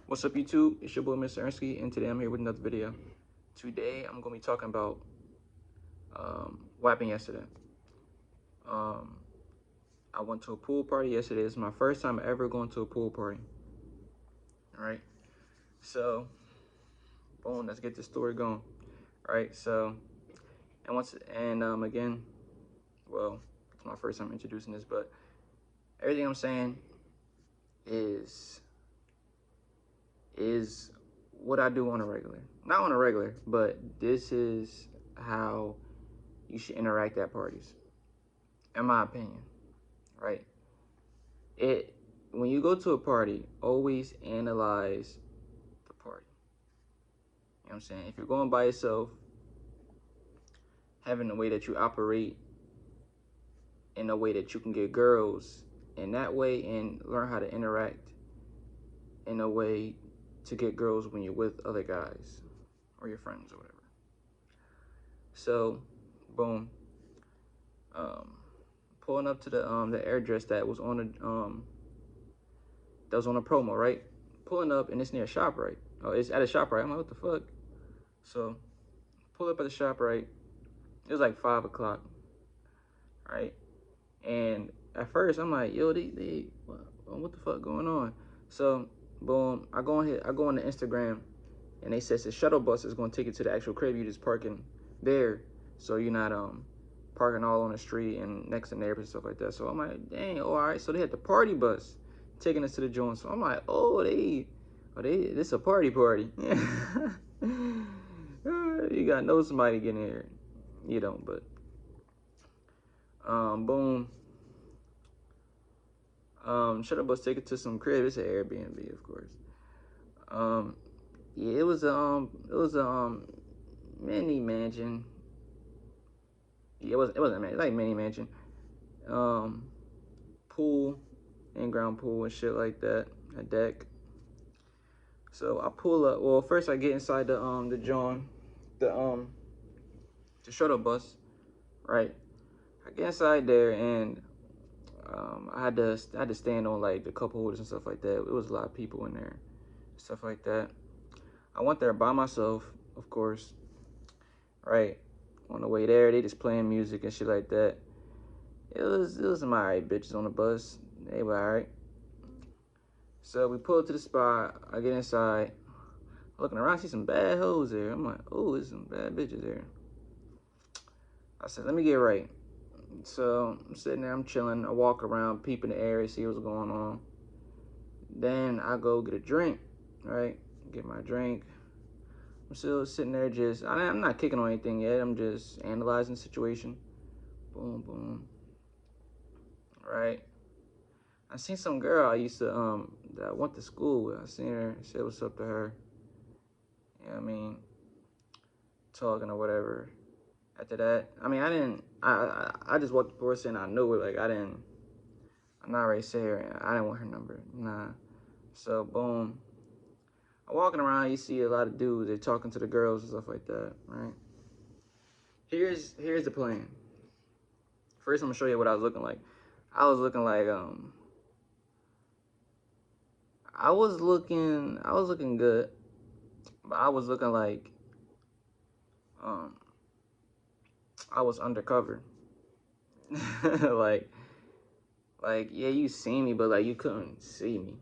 What's up, YouTube? It's your boy, Mr. Ernsky, and today I'm here with another video. Today, I'm going to be talking about what happened yesterday. Um, I went to a pool party yesterday. It's my first time ever going to a pool party. All right? So, boom, let's get the story going. All right? So, again, well, it's my first time introducing this, but everything I'm saying is what I do on a regular. Not on a regular, but this is how you should interact at parties, in my opinion, right? When you go to a party, always analyze the party. You know what I'm saying? If you're going by yourself, having the way that you operate in a way that you can get girls in that way and learn how to interact in a way to get girls when you're with other guys or your friends or whatever. So, boom. Pulling up to the address that was on a promo, right? Pulling up and it's near ShopRite. Oh, it's at a ShopRite. I'm like, what the fuck? So, pull up at the ShopRite. It was like 5 o'clock, right? And at first, I'm like, yo, what the fuck going on? So, boom, I go on the Instagram, and they says the shuttle bus is going to take you to the actual crib. You just parking there, so you're not parking all on the street and next to neighbors and stuff like that. So I'm like, dang, all right. So they had the party bus taking us to the joint. So I'm like, this a party. You gotta know somebody getting here. You don't, but boom. Shuttle bus take it to some crib. It's an Airbnb, of course. Yeah, it was a mini mansion. Yeah, it wasn't man, like mini mansion. Pool, in-ground pool and shit like that, a deck. So I pull up. Well, first I get inside the joint, the shuttle bus, right? I get inside there and I had to stand on like the cup holders and stuff like that. It was a lot of people in there, stuff like that. I went there by myself, of course, right? On the way there, they just playing music and shit like that. It was some alright bitches on the bus. They were alright. So we pull up to the spot. I get inside. Looking around, I see some bad hoes there. I'm like, oh, there's some bad bitches there. I said, let me get right. So I'm sitting there, I'm chilling. I walk around, peep in the area, see what's going on. Then I go get a drink, right? Get my drink. I'm still sitting there I'm not kicking on anything yet. I'm just analyzing the situation. Boom, boom. Right? I seen some girl I used to, that I went to school with. I seen her, said what's up to her. You know what I mean? Talking or whatever. After that, I mean, I just walked the person and I knew it. Like, I'm not ready to say her. I didn't want her number. Nah. So, boom. I'm walking around, you see a lot of dudes, they're talking to the girls and stuff like that, right? Here's the plan. First, I'm gonna show you what I was looking like. I was looking like, I was looking good, but I was looking like, I was undercover. like, yeah, you see me, but like you couldn't see me.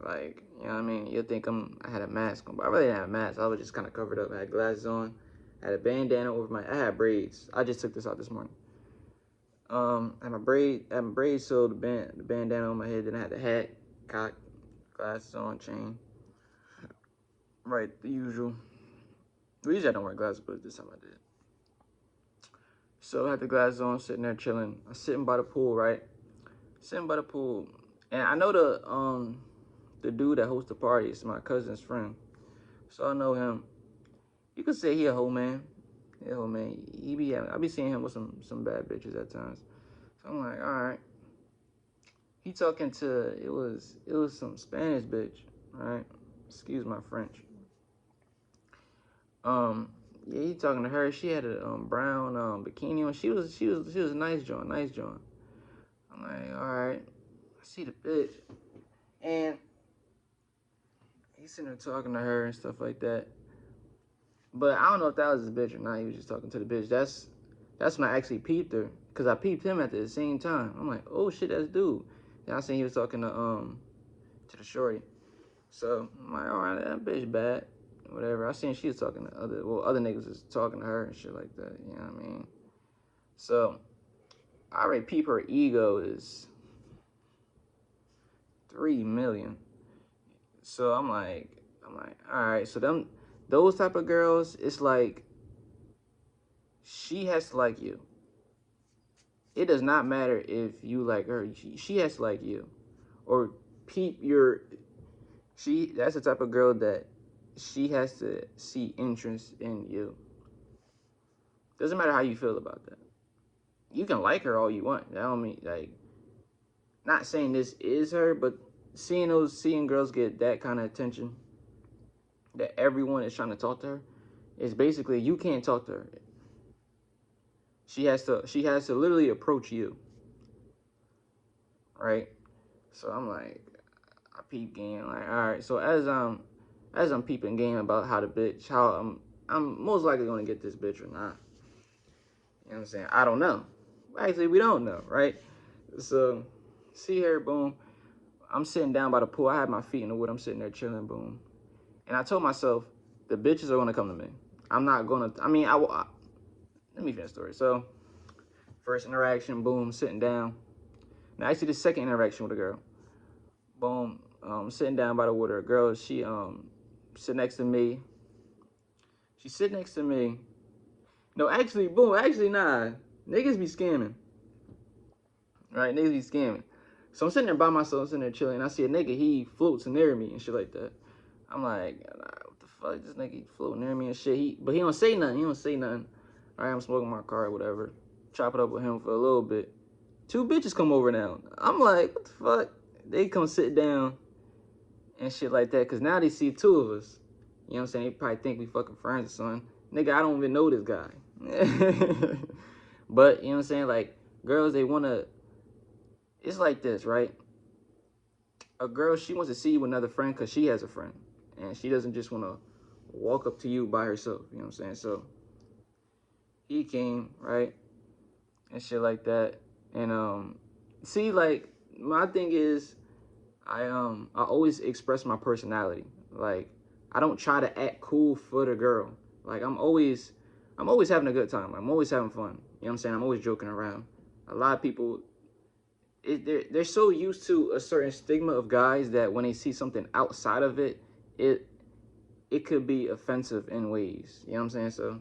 Like, you know what I mean? You'll think I had a mask on, but I really didn't have a mask. I was just kind of covered up. I had glasses on. I had a bandana over I had braids. I just took this out this morning. I had my braids, so the bandana on my head. Then I had the hat, cock, glasses on, chain. Right, the usual. Well, usually I don't wear glasses, but this time I did. So I had the glasses on, sitting there chilling. I'm sitting by the pool, right? Sitting by the pool, and I know the dude that hosts the party is my cousin's friend, so I know him. You could say he a hoe man. He a hoe man. I be seeing him with some bad bitches at times. So I'm like, all right. He talking to it was some Spanish bitch, right? Excuse my French. Yeah, he talking to her. She had a brown bikini on. She was a nice joint, nice joint. I'm like, all right. I see the bitch, and he's sitting there talking to her and stuff like that. But I don't know if that was his bitch or not. He was just talking to the bitch. That's when I actually peeped her, cause I peeped him at the same time. I'm like, oh shit, that's dude. And I seen he was talking to the shorty. So I'm like, all right, that bitch bad, whatever. I seen she was talking to other niggas was talking to her and shit like that. You know what I mean? So I already peep her ego is 3 million. So all right. So those type of girls, it's like she has to like you. It does not matter if you like her. She has to like you, or peep your. She that's the type of girl that she has to see interest in you. Doesn't matter how you feel about that. You can like her all you want. That don't mean like. Not saying this is her, but seeing girls get that kind of attention, that everyone is trying to talk to her, is basically you can't talk to her. She has to literally approach you, right? So I'm like, I peep game, like, all right. So as I'm peeping game about how I'm most likely gonna get this bitch or not. You know what I'm saying? I don't know. Actually, we don't know, right? So see her, boom. I'm sitting down by the pool. I have my feet in the wood. I'm sitting there chilling, boom. And I told myself, the bitches are gonna come to me. I'm not gonna. I mean, let me finish the story. So first interaction, boom, sitting down. Now actually, the second interaction with a girl, boom, sitting down by the water. A girl, she sit next to me. She sit next to me. No, actually, boom, actually, nah. Niggas be scamming, right? Niggas be scamming. So I'm sitting there by myself, sitting there chilling. And I see a nigga, he floats near me and shit like that. I'm like, nah, what the fuck? This nigga floating near me and shit. But he don't say nothing. He don't say nothing. All right, I'm smoking my car or whatever. Chop it up with him for a little bit. Two bitches come over now. I'm like, what the fuck? They come sit down and shit like that. Because now they see two of us. You know what I'm saying? They probably think we fucking friends or something. Nigga, I don't even know this guy. But, you know what I'm saying? Like, girls, they want to... It's like this, right? A girl, she wants to see you with another friend because she has a friend. And she doesn't just want to walk up to you by herself. You know what I'm saying? So, he came, right? And shit like that. And, see, like, my thing is, I always express my personality. Like, I don't try to act cool for the girl. Like, I'm always having a good time. I'm always having fun. You know what I'm saying? I'm always joking around. A lot of people, they're so used to a certain stigma of guys that when they see something outside of it, it could be offensive in ways. You know what I'm saying? So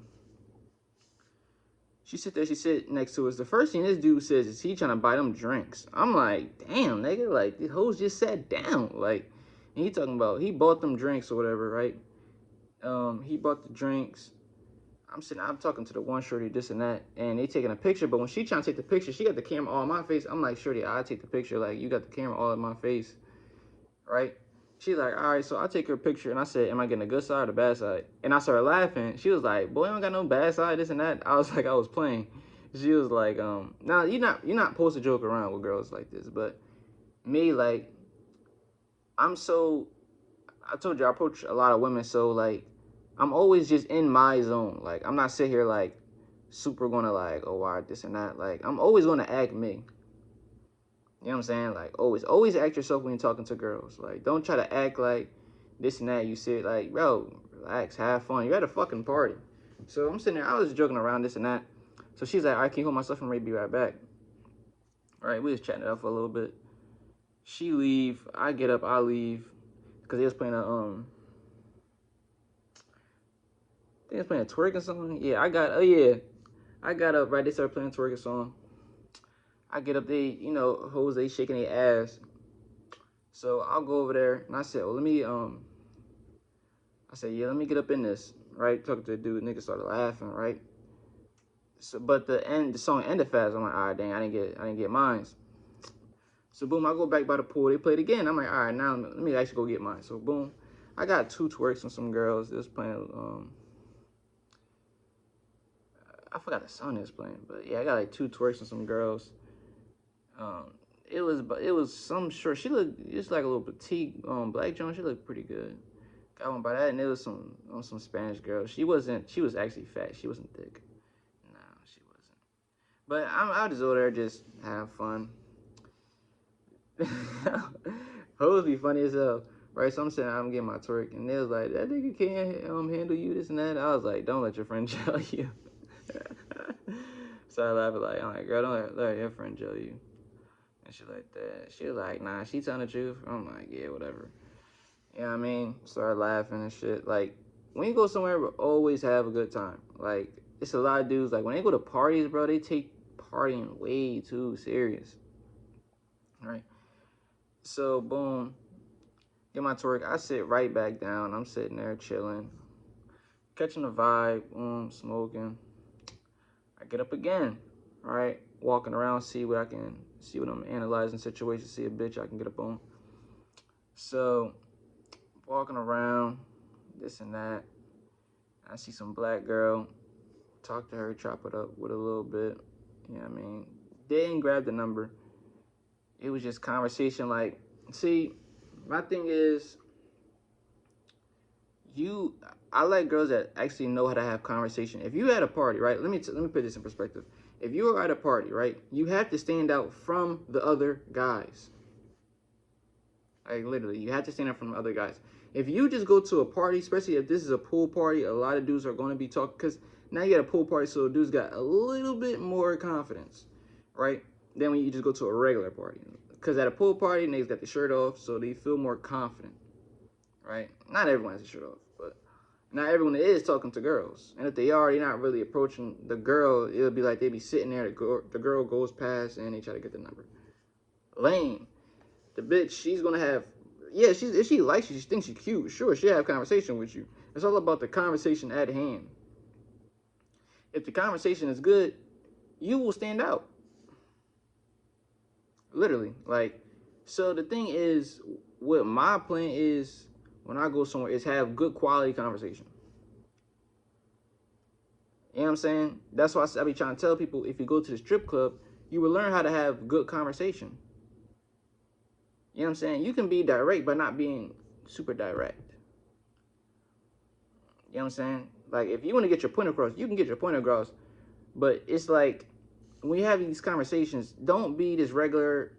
she sit next to us. The first thing this dude says is he trying to buy them drinks. I'm like, damn, nigga, like the hoes just sat down. Like, and he talking about he bought them drinks or whatever, right? He bought the drinks. I'm talking to the one shorty, this and that, and they taking a picture. But when she trying to take the picture, she got the camera all in my face. I'm like, shorty, I take the picture. Like, you got the camera all in my face, right? She's like, all right, so I take her picture, and I said, am I getting the good side or the bad side? And I started laughing. She was like, boy, I don't got no bad side, this and that. I was like, I was playing. She was like, now you're not supposed to joke around with girls like this, but me, like, I told you I approach a lot of women, so like, I'm always just in my zone. Like, I'm not sitting here like super gonna like, oh, why this and that. Like, I'm always gonna act me. You know what I'm saying? Like, always act yourself when you're talking to girls. Like, don't try to act like this and that. You sit like, bro, relax, have fun. You're at a fucking party. So I'm sitting there, I was joking around this and that. So she's like, all right, can you hold my stuff? I'm ready to be right back. All right, we was chatting it up for a little bit. She leave, I get up, I leave. Because they was playing they was playing a twerking song. Yeah, I got up, right, they started playing a twerking song. I get up, hoes, they shaking their ass. So I'll go over there, and I said, well, yeah, let me get up in this, right? Talking to the dude, nigga started laughing, right? So, but the song ended fast. I'm like, all right, dang, I didn't get mine. So boom, I go back by the pool. They played again. I'm like, all right, now let me actually go get mine. So boom, I got two twerks from some girls. They was playing. I forgot the song they was playing, but yeah, I got like two twerks from some girls. It was some short. She looked just like a little petite black joint. She looked pretty good. Got one by that, and it was some Spanish girl. She was actually fat. She wasn't thick. No, she wasn't. But I just over there just have fun. Hoes be funny as hell. Right, so I'm saying I'm getting my twerk, and they was like, that nigga can't handle you, this and that. I was like, don't let your friend jail you. So I laughed like, I'm like, girl, don't let your friend jail you. And she like that. She was like, nah, she telling the truth. I'm like, yeah, whatever. You know what I mean? Start laughing and shit. Like, when you go somewhere, always have a good time. Like, it's a lot of dudes, like, when they go to parties, bro, they take partying way too serious. Right? So, boom. Get my twerk. I sit right back down. I'm sitting there chilling, catching the vibe, smoking. I get up again, all right, walking around, see what I'm analyzing situations, see a bitch I can get up on. So, walking around, this and that. I see some black girl, talk to her, chop it up with a little bit. You know what I mean? Didn't grab the number. It was just conversation. Like, see, my thing is, I like girls that actually know how to have conversation. If you at a party, right? Let me put this in perspective. If you are at a party, right, you have to stand out from the other guys. Like, literally, you have to stand out from the other guys. If you just go to a party, especially if this is a pool party, a lot of dudes are going to be talking, because now you got a pool party, so dudes got a little bit more confidence, right, than when you just go to a regular party. Because at a pool party, niggas got the shirt off, so they feel more confident, right? Not everyone has a shirt off, but not everyone is talking to girls. And if they are, they're not really approaching the girl. It'll be like they be sitting there, the girl goes past, and they try to get the number. Lame. The bitch, she's gonna have, yeah, if she likes you, she thinks you're cute, sure, she'll have conversation with you. It's all about the conversation at hand. If the conversation is good, you will stand out. Literally. Like, so the thing is, what my plan is when I go somewhere is have good quality conversation. You know what I'm saying? That's why I be trying to tell people, if you go to the strip club, you will learn how to have good conversation. You know what I'm saying? You can be direct by not being super direct. You know what I'm saying? Like, if you want to get your point across, you can get your point across. But it's like, when you have these conversations, don't be this regular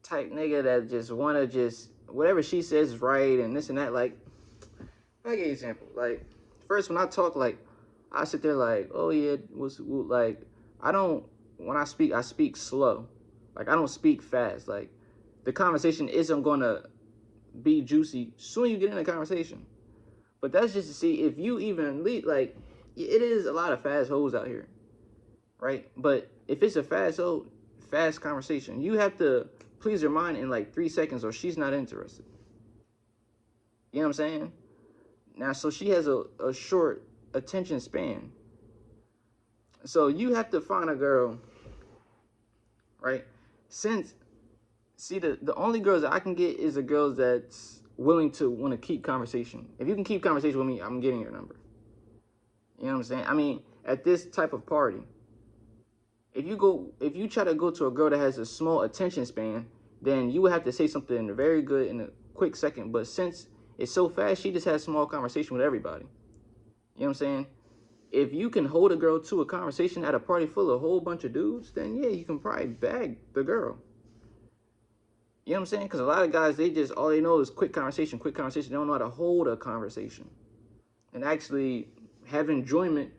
type nigga that just want to just, whatever she says is right and this and that. Like, I'll give you an example. Like, first, when I talk, like, I sit there like, oh, yeah, like, when I speak slow. Like, I don't speak fast. Like, the conversation isn't going to be juicy soon you get in a conversation. But that's just to see if you even lead. Like, it is a lot of fast hoes out here, right? But if it's a fast conversation, you have to please her mind in like 3 seconds or she's not interested. You know what I'm saying? Now, so she has a short attention span. So you have to find a girl, right? See, the only girls that I can get is the girls that's willing to want to keep conversation. If you can keep conversation with me, I'm getting your number. You know what I'm saying? I mean, at this type of party, if you try to go to a girl that has a small attention span, then you would have to say something very good in a quick second. But since it's so fast, she just has small conversation with everybody. You know what I'm saying? If you can hold a girl to a conversation at a party full of a whole bunch of dudes, then yeah, you can probably bag the girl. You know what I'm saying? Because a lot of guys, all they know is quick conversation. They don't know how to hold a conversation and actually have enjoyment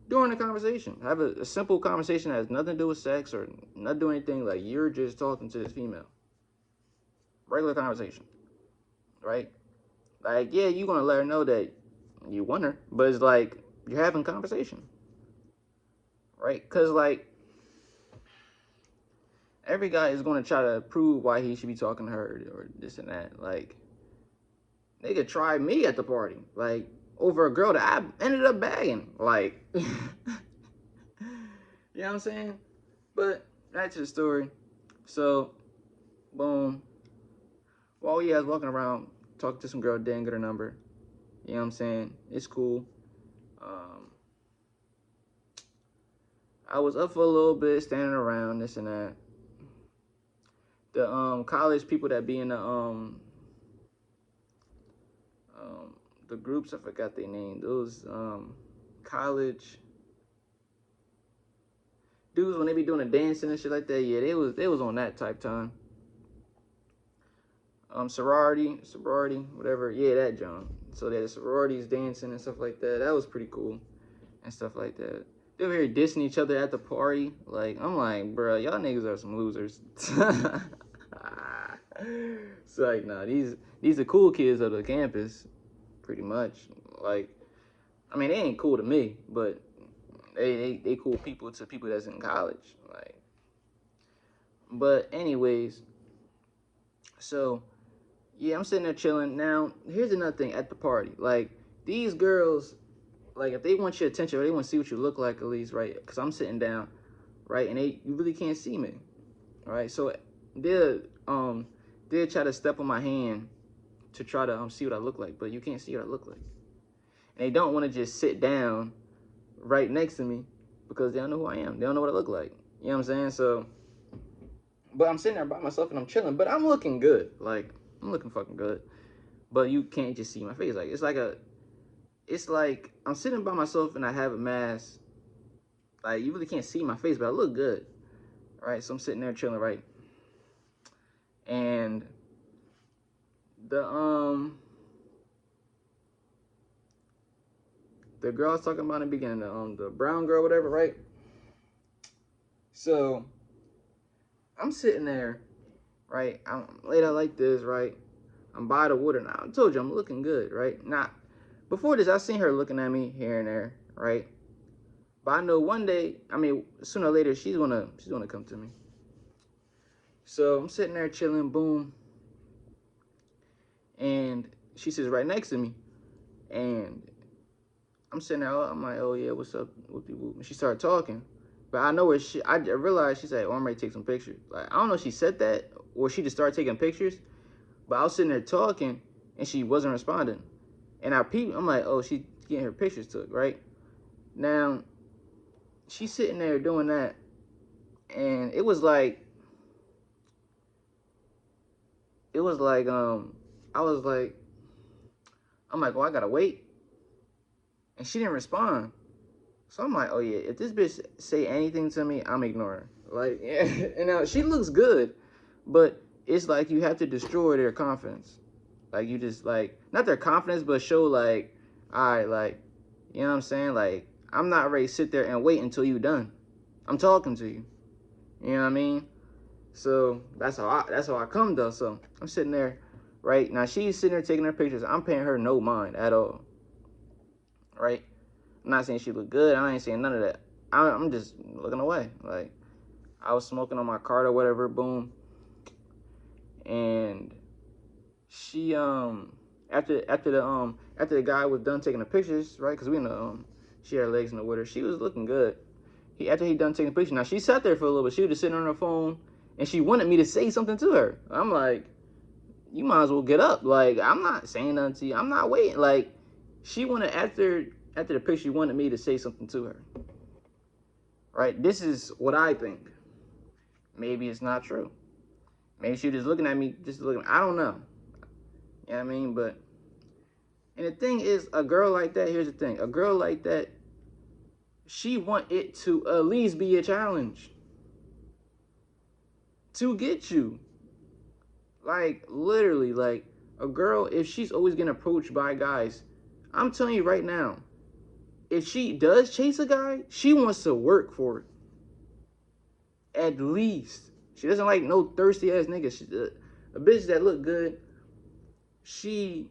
during the conversation. Have a simple conversation that has nothing to do with sex or not doing anything. Like, you're just talking to this female. Regular conversation, right? Like, yeah, you're going to let her know that you want her, but it's like you're having conversation, right? Because, like, every guy is going to try to prove why he should be talking to her or this and that. Like, they could try me at the party, like, over a girl that I ended up bagging. Like, you know what I'm saying? But that's the story. So, boom. While he was walking around, talking to some girl, didn't get her number. You know what I'm saying? It's cool. I was up for a little bit, standing around, this and that. The college people that be in the the groups, I forgot their name. Those college dudes when they be doing the dancing and shit like that. Yeah, they was on that type time. Sorority, whatever. Yeah, that John. So that sororities dancing and stuff like that. That was pretty cool and stuff like that. They were here dissing each other at the party. Like, I'm like, bro, y'all niggas are some losers. It's like, nah, these are cool kids of the campus, pretty much. Like, I mean, they ain't cool to me, but they cool people to people that's in college. Like, but anyways, so yeah, I'm sitting there chilling. Now, here's another thing at the party. Like, these girls, like, if they want your attention or they want to see what you look like at least, right? Because I'm sitting down, right? And you really can't see me, all right? So they'll try to step on my hand to try to see what I look like, but you can't see what I look like. And they don't want to just sit down right next to me because they don't know who I am. They don't know what I look like. You know what I'm saying? So, but I'm sitting there by myself and I'm chilling, but I'm looking good. Like, I'm looking fucking good. But you can't just see my face. Like, it's like I'm sitting by myself and I have a mask. Like, you really can't see my face, but I look good. All right, so I'm sitting there chilling, right? And the girl I was talking about in the beginning, the brown girl, whatever, right? So I'm sitting there, right? I'm laid out like this, right? I'm by the water now. I told you I'm looking good, right? Now, before this, I seen her looking at me here and there, right? But I know one day, I mean, sooner or later, she's gonna come to me. So I'm sitting there chilling, boom, and she sits right next to me, and I'm sitting there, I'm like, oh yeah, what's up, whoopie whoop? And she started talking, but I know I realized she said, oh, I'm ready to take some pictures. Like, I don't know if she said that or she just started taking pictures, but I was sitting there talking and she wasn't responding. And I'm like, oh, she's getting her pictures took, right? Now, she's sitting there doing that, and it was like, I was like, I'm like, oh, I gotta wait. And she didn't respond. So I'm like, oh yeah, if this bitch say anything to me, I'm ignoring her. Like, yeah. And now she looks good, but it's like you have to destroy their confidence. Like, you just, like, not their confidence, but show, like, all right, like, you know what I'm saying? Like, I'm not ready to sit there and wait until you done. I'm talking to you. You know what I mean? So that's how I come though. So I'm sitting there, right? Now she's sitting there taking her pictures. I'm paying her no mind at all. Right? I'm not saying she look good. I ain't saying none of that. I'm just looking away. Like, I was smoking on my card or whatever, boom. And she after the guy was done taking the pictures, right? Because we know she had her legs in the water. She was looking good. After he done taking pictures, now she sat there for a little bit. She was just sitting on her phone, and she wanted me to say something to her. I'm like, you might as well get up. Like, I'm not saying nothing to you. I'm not waiting. Like, she wanted after the picture, she wanted me to say something to her. Right? This is what I think. Maybe it's not true. Maybe she was just looking at me, I don't know. You know what I mean? But, and the thing is, a girl like that, here's the thing. A girl like that, she want it to at least be a challenge to get you. Like, literally, like, a girl, if she's always getting approached by guys, I'm telling you right now, if she does chase a guy, she wants to work for it. At least. She doesn't like no thirsty ass nigga. She's a bitch that look good. She's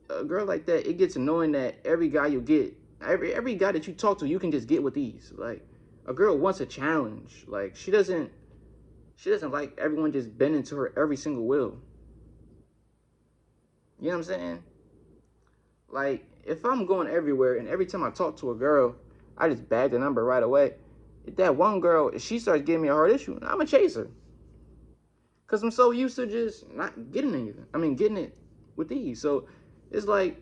a girl like that. It gets annoying that every guy you get, every guy that you talk to, you can just get with ease. Like, a girl wants a challenge. Like, she doesn't like everyone just bending to her every single will. You know what I'm saying? Like, if I'm going everywhere and every time I talk to a girl, I just bag the number right away. If that one girl, if she starts giving me a hard issue, I'm a chaser. Because I'm so used to just not getting anything. I mean, getting it with ease. So it's like,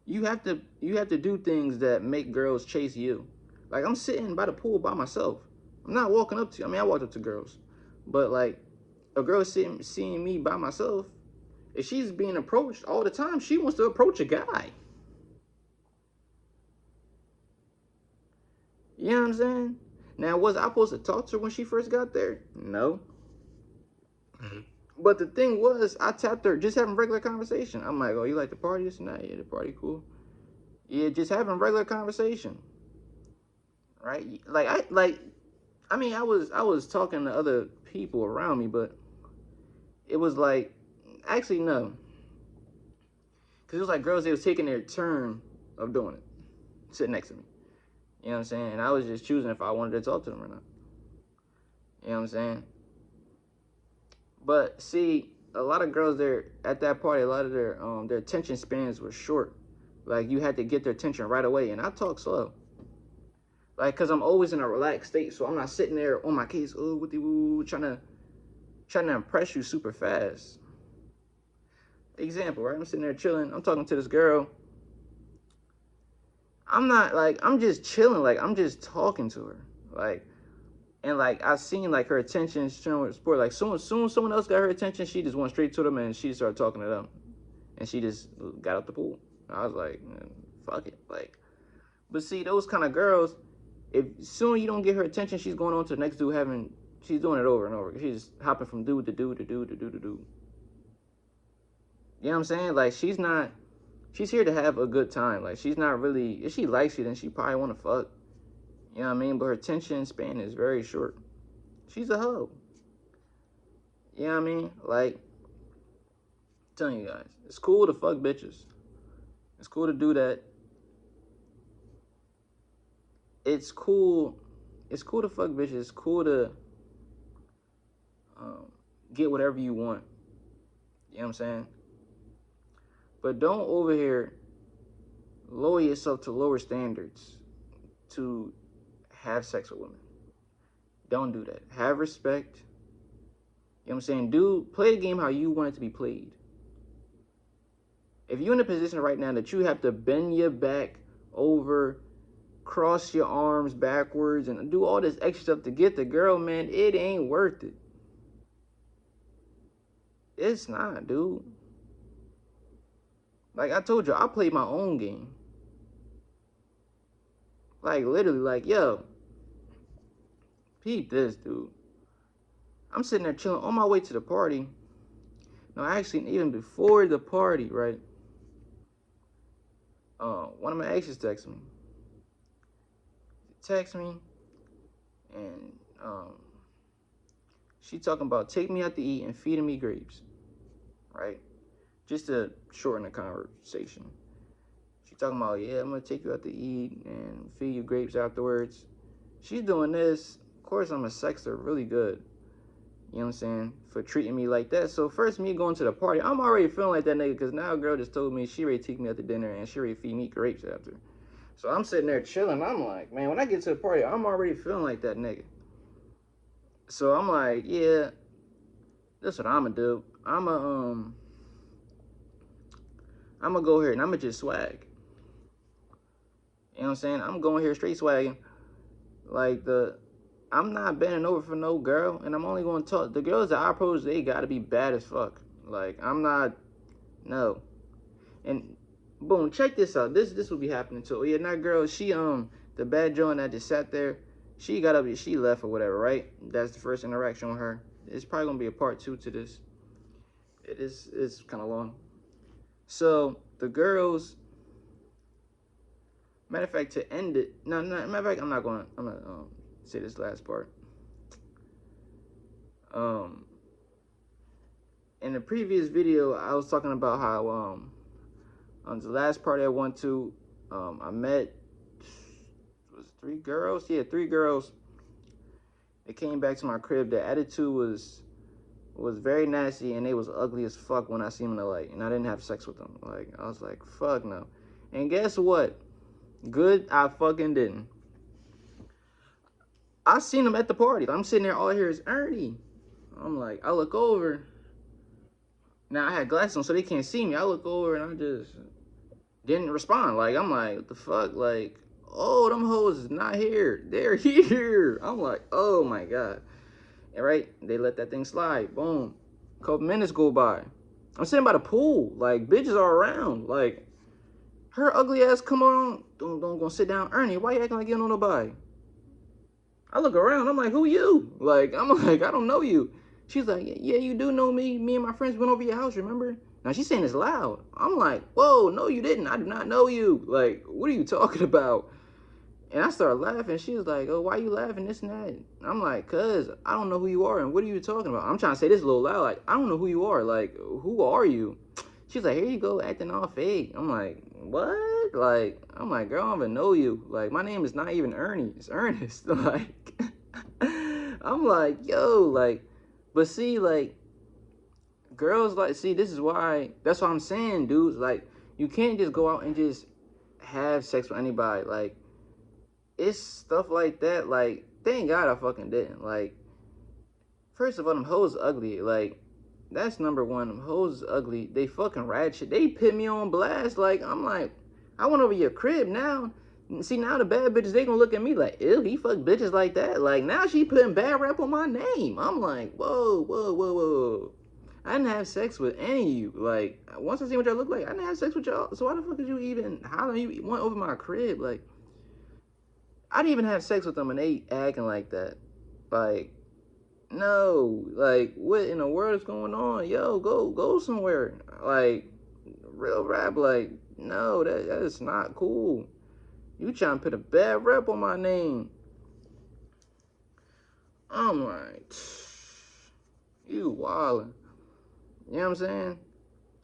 you have to do things that make girls chase you. Like, I'm sitting by the pool by myself. I'm not walking up to you. I mean, I walked up to girls. But, like, a girl seeing me by myself, If she's being approached all the time, she wants to approach a guy. You know what I'm saying? Now, was I supposed to talk to her when she first got there? No. But the thing was, I tapped her just having regular conversation. I'm like, oh, you like the party? This and that? Yeah, the party cool. Yeah, just having regular conversation. Right? I mean, I was talking to other people around me, but it was like, actually no, because it was like girls, they was taking their turn of doing it, sitting next to me. You know what I'm saying? And I was just choosing if I wanted to talk to them or not. You know what I'm saying? But see, a lot of girls there at that party, a lot of their attention spans were short. Like you had to get their attention right away, and I talk slow. Like, cause I'm always in a relaxed state, so I'm not sitting there on my case, oh, what the woo, trying to impress you super fast. Example, right? I'm sitting there chilling. I'm talking to this girl. I'm not like I'm just chilling. Like I'm just talking to her. Like and like I seen like her attention showing sport. Like soon someone else got her attention, she just went straight to them and she started talking to them, and she just got out the pool. I was like, fuck it. Like, but see those kind of girls, if soon you don't get her attention, she's going on to the next dude having. She's doing it over and over. She's hopping from dude to dude to dude to dude to dude. You know what I'm saying? Like she's here to have a good time. Like she's not really, if she likes you, then she probably want to fuck. You know what I mean? But her attention span is very short. She's a hoe. You know what I mean? Like, I'm telling you guys, it's cool to fuck bitches. It's cool to do that. It's cool. It's cool to fuck bitches. It's cool to get whatever you want. You know what I'm saying? But don't over here lower yourself to lower standards to have sex with women. Don't do that. Have respect. You know what I'm saying? Play the game how you want it to be played. If you're in a position right now that you have to bend your back over, cross your arms backwards, and do all this extra stuff to get the girl, man, it ain't worth it. It's not, dude. Like I told you, I played my own game. Like literally, like, yo, peep this, dude. I'm sitting there chilling on my way to the party. No, actually, even before the party, right? One of my exes texted me. And she talking about take me out to eat and feeding me grapes, right? Just to shorten the conversation. She talking about, yeah, I'm gonna take you out to eat and feed you grapes afterwards. She's doing this. Of course, I'm a sexter really good. You know what I'm saying? For treating me like that. So first, me going to the party, I'm already feeling like that nigga because now a girl just told me she ready to take me out to dinner and she ready to feed me grapes after. So I'm sitting there chilling. I'm like, man, when I get to the party, I'm already feeling like that nigga. So I'm like, yeah, that's what I'm gonna do. I'm gonna go here and I'm gonna just swag. You know what I'm saying? I'm going here straight swagging. Like I'm not bending over for no girl, and I'm only going to talk. The girls that I approach, they gotta be bad as fuck. Like I'm not, no. And boom, check this out. This will be happening too. Yeah, that girl, she the bad joint that just sat there, she got up, she left or whatever, right? That's the first interaction with her. It's probably gonna be a part 2 to this. It's kind of long. So the girls. Matter of fact, to end it, no, matter of fact, I'm gonna say this last part. In the previous video, I was talking about how on the last party I went to, I met was 3 girls. Yeah, 3 girls. They came back to my crib. Their attitude was very nasty, and they was ugly as fuck when I seen them in the light, and I didn't have sex with them. Like I was like, fuck no. And guess what? Good, I fucking didn't. I seen them at the party. I'm sitting there, all I hear is Ernie. I'm like, I look over. Now I had glasses on, so they can't see me. I look over and I just didn't respond. Like I'm like, what the fuck? Like, oh, them hoes is not here. They're here. I'm like, oh my god. And right, they let that thing slide. Boom. A couple minutes go by. I'm sitting by the pool. Like, bitches are around. Like, her ugly ass come on. Don't go sit down. Ernie, why you acting like you don't know nobody? I look around. I'm like, who you? Like, I'm like, I don't know you. She's like, yeah, you do know me. Me and my friends went over your house, remember? Now, she's saying this loud. I'm like, whoa, no, you didn't. I do not know you. Like, what are you talking about? And I started laughing. She was like, oh, why you laughing, this and that? I'm like, cuz, I don't know who you are, and what are you talking about? I'm trying to say this a little loud, like, I don't know who you are. Like, who are you? She's like, here you go, acting all fake. I'm like, what? Like, I'm like, girl, I don't even know you. Like, my name is not even Ernie. It's Ernest. Like, I'm like, yo, like, but see, like, girls, like, see, this is why, that's what I'm saying, dudes. Like, you can't just go out and just have sex with anybody. Like, it's stuff like that. Like, thank God I fucking didn't. Like, first of all, them hoes ugly. Like, that's number one. Them hoes ugly. They fucking ratchet. They put me on blast. Like, I'm like, I went over your crib now. See, now the bad bitches, they gonna look at me like, ew, he fuck bitches like that. Like, now she putting bad rap on my name. I'm like, whoa, whoa, whoa, whoa. I didn't have sex with any of you. Like, once I see what y'all look like, I didn't have sex with y'all. So why the fuck did you even holler? You went over my crib? Like, I didn't even have sex with them and they acting like that. Like, no, like, what in the world is going on? Yo, go somewhere. Like, real rap, like, no, that is not cool. You trying to put a bad rep on my name. I'm like, you wildin'. You know what I'm saying?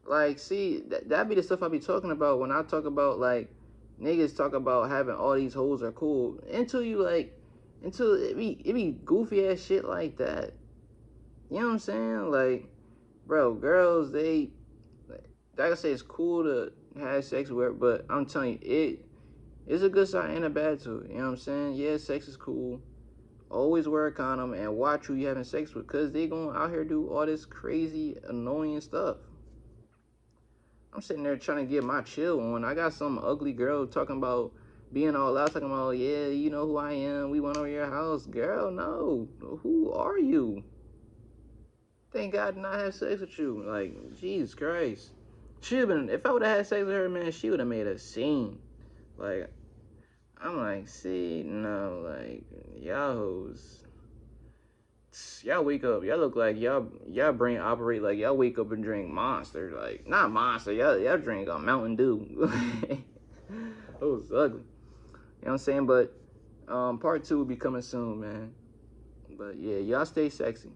Like, see, that be the stuff I be talking about when I talk about, like, niggas talk about having all these hoes are cool. Until it be goofy ass shit like that. You know what I'm saying? Like, bro, girls, like I say, it's cool to have sex with her, but I'm telling you, it's a good side and a bad too. You know what I'm saying? Yeah, sex is cool. Always wear a condom and watch who you having sex with, because they going out here do all this crazy, annoying stuff. I'm sitting there trying to get my chill on. I got some ugly girl talking about being all out, talking about, yeah, you know who I am. We went over your house. Girl, no. Who are you? Thank God I did not have sex with you. Like, Jesus Christ. She have been, if I would have had sex with her, man, she would have made a scene. Like, I'm like, see, no, like, y'all hoes. Y'all wake up, y'all look like y'all brain operate like y'all wake up and drink Monster. Like, not Monster, y'all drink a Mountain Dew. It was ugly. You know what I'm saying? But part 2 will be coming soon, man. But yeah, y'all stay sexy.